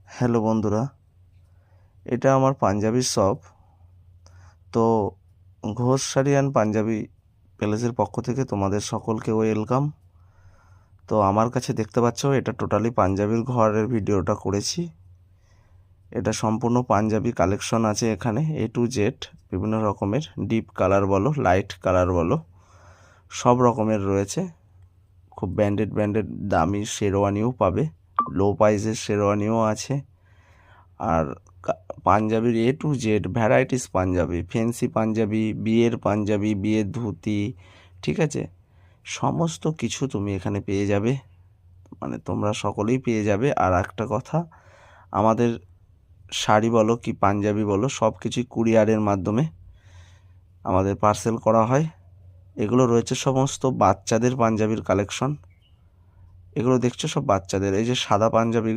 Hello বন্ধুরা, এটা আমার পাঞ্জাবির শপ। তো ঘোষ শাড়ি অ্যান্ড পাঞ্জাবি প্যালেসের পক্ষ থেকে তোমাদের সকলকে ওয়েলকাম। তো আমার কাছে দেখতে পাচ্ছ এটা টোটালি পাঞ্জাবির ঘরের ভিডিওটা করেছি। এটা সম্পূর্ণ পাঞ্জাবি কালেকশন আছে এখানে, A to Z, বিভিন্ন রকমের ডিপ কালার বলো, লাইট কালার বলো, সব রকমের রয়েছে। খুব ব্র্যান্ডেড দামি শেরওয়ানিও পাবে, লো প্রাইসের শেরওয়ানিও আছে। আর পাঞ্জাবির A to Z varieties panjabi, fancy panjabi, বিয়ের ধুতি, ঠিক আছে, সমস্ত কিছু তুমি এখানে পেয়ে যাবে, মানে তোমরা সকলেই পেয়ে যাবে। আর একটা কথা, আমাদের শাড়ি বলো কি পাঞ্জাবি বলো, সব কিছুই কুরিয়ারের মাধ্যমে আমাদের পার্সেল করা হয়। এগুলো রয়েছে সমস্ত বাচ্চাদের পাঞ্জাবির কালেকশন। এগুলো দেখছো সব বাচ্চাদের। এই যে সাদা পাঞ্জাবিগুলো